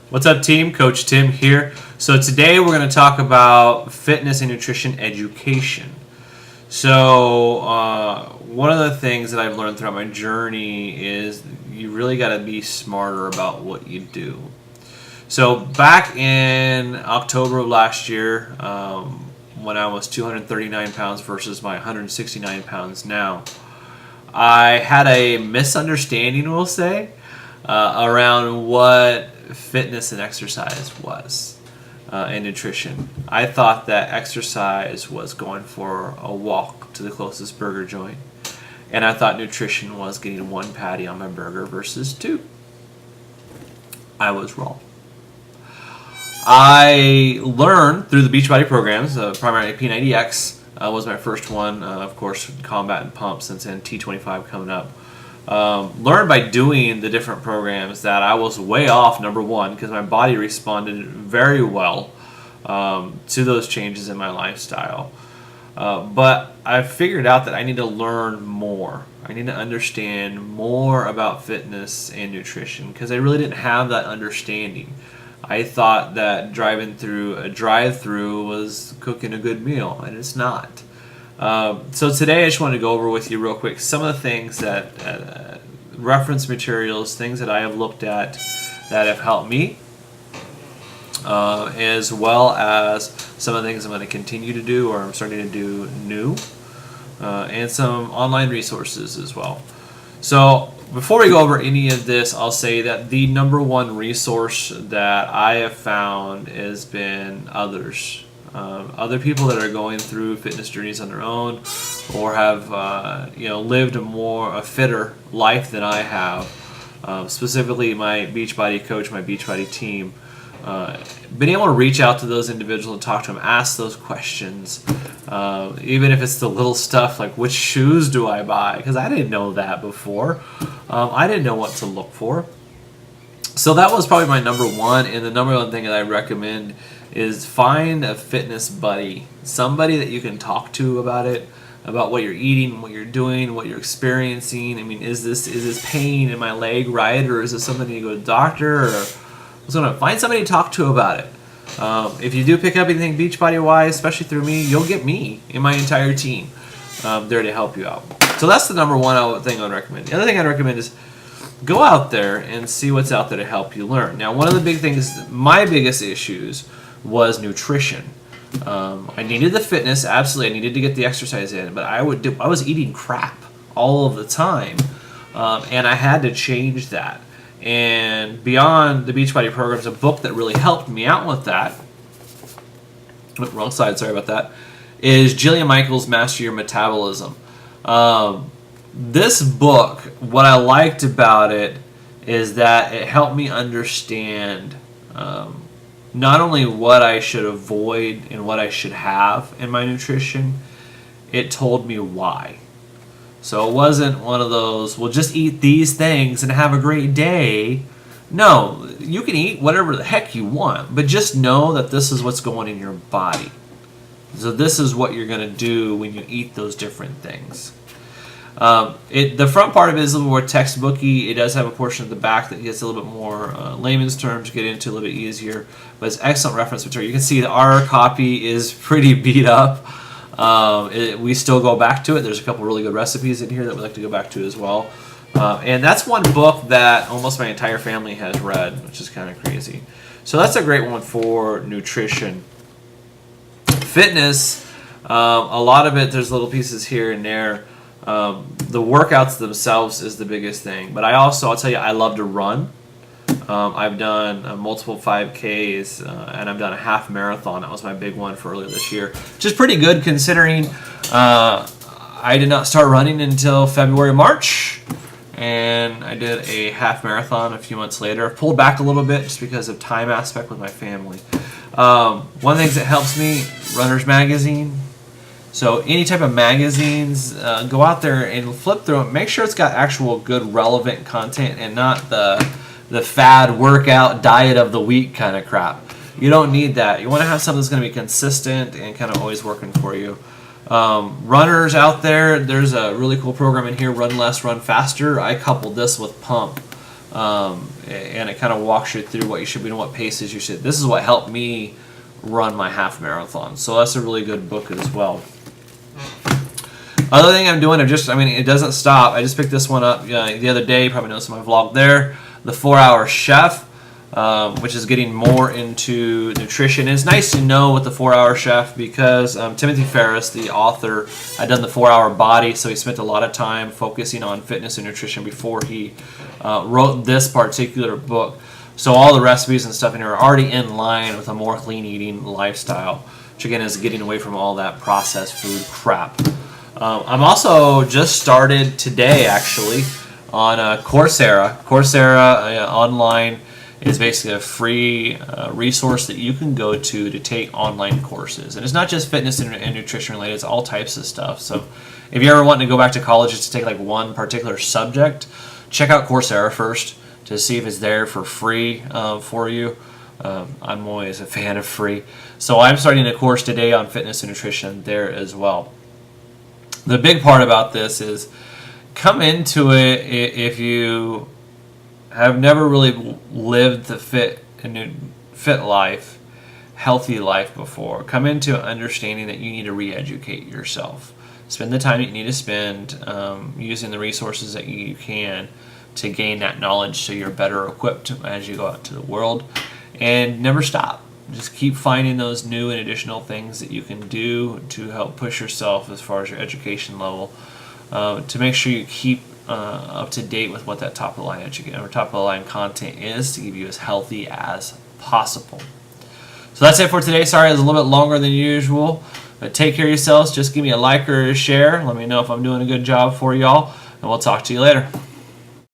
What's up, team? Coach Tim here. So today we're going to talk about fitness and nutrition education. So one of the things that I've learned throughout my journey is you really got to be smarter about what you do. So back in October of last year, when I was 239 pounds versus my 169 pounds now, I had a misunderstanding, we'll say, around what fitness and exercise was and nutrition. I thought that exercise was going for a walk to the closest burger joint, and I thought nutrition was getting one patty on my burger versus two. I was wrong. I learned through the Beachbody programs, primarily P90X was my first one, of course, Combat and Pump, since then T25 coming up. Learned by doing the different programs that I was way off, number one, because my body responded very well to those changes in my lifestyle. But I figured out that I need to learn more. I need to understand more about fitness and nutrition because I really didn't have that understanding. I thought that driving through a drive-through was cooking a good meal, and it's not. So today I just wanted to go over with you real quick some of the things that reference materials, things that I have looked at that have helped me, as well as some of the things I'm going to continue to do or I'm starting to do new, and some online resources as well. So before we go over any of this, I'll say that the number one resource that I have found has been others. Other people that are going through fitness journeys on their own, or have lived a fitter life than I have. Specifically, my Beachbody coach, my Beachbody team, been able to reach out to those individuals and talk to them, ask those questions, even if it's the little stuff like which shoes do I buy, because I didn't know that before. I didn't know what to look for. So that was probably my number one, and the number one thing that I recommend is find a fitness buddy, somebody that you can talk to about it, about what you're eating, what you're doing, what you're experiencing. I mean, is this pain in my leg right, or is this something you go to the doctor, or find somebody to talk to about it. If you do pick up anything Beachbody wise, especially through me, you'll get me and my entire team there to help you out. So that's the number one thing I'd recommend. The other thing I'd recommend is go out there and see what's out there to help you learn. Now, one of the big things, my biggest issues was nutrition. I needed the fitness, absolutely. I needed to get the exercise in, but I was eating crap all of the time, and I had to change that. And beyond the Beachbody programs, a book that really helped me out with that, wrong side, sorry about that, is Jillian Michaels' Master Your Metabolism. This book, what I liked about it is that it helped me understand not only what I should avoid and what I should have in my nutrition, it told me why. So it wasn't one of those, well, just eat these things and have a great day. No, you can eat whatever the heck you want, but just know that this is what's going in your body. So this is what you're going to do when you eat those different things. The front part of it is a little more textbooky. It does have a portion at the back that gets a little bit more layman's terms to get into a little bit easier, but it's excellent reference material. You can see that our copy is pretty beat up. We still go back to it. There's a couple really good recipes in here that we like to go back to as well. And that's one book that almost my entire family has read, which is kind of crazy. So that's a great one for nutrition. Fitness, a lot of it, there's little pieces here and there. The workouts themselves is the biggest thing. But I'll tell you, I love to run. I've done multiple 5Ks, and I've done a half marathon. That was my big one for earlier this year, which is pretty good considering I did not start running until February, March, and I did a half marathon a few months later. I've pulled back a little bit just because of time aspect with my family. One of the things that helps me, Runner's Magazine. So any type of magazines, go out there and flip through it. Make sure it's got actual good relevant content and not the fad workout diet of the week kind of crap. You don't need that. You want to have something that's going to be consistent and kind of always working for you. Runners out there, there's a really cool program in here, Run Less, Run Faster. I coupled this with Pump. and it kind of walks you through what you should be doing, what paces you should. This is what helped me run my half marathon, so that's a really good book as well. Other thing I'm doing, it doesn't stop. I just picked this one up the other day. You probably noticed in my vlog there. The 4-Hour Chef, which is getting more into nutrition. It's nice to know with the 4-Hour Chef because Timothy Ferriss, the author, had done the 4-Hour Body, so he spent a lot of time focusing on fitness and nutrition before he wrote this particular book. So all the recipes and stuff in here are already in line with a more clean eating lifestyle, which again is getting away from all that processed food crap. I'm also just started today actually on Coursera. Coursera online is basically a free resource that you can go to take online courses. And it's not just fitness and nutrition related, it's all types of stuff. So if you ever want to go back to college just to take like one particular subject, check out Coursera first to see if it's there for free for you. I'm always a fan of free. So I'm starting a course today on fitness and nutrition there as well. The big part about this is come into it if you have never really lived the fit life, healthy life before. Come into understanding that you need to re-educate yourself. Spend the time that you need to spend using the resources that you can to gain that knowledge so you're better equipped as you go out to the world. And never stop. Just keep finding those new and additional things that you can do to help push yourself as far as your education level, to make sure you keep up to date with what that top of the line content is to keep you as healthy as possible. So that's it for today. Sorry it was a little bit longer than usual, but take care of yourselves. Just give me a like or a share. Let me know if I'm doing a good job for y'all, and we'll talk to you later.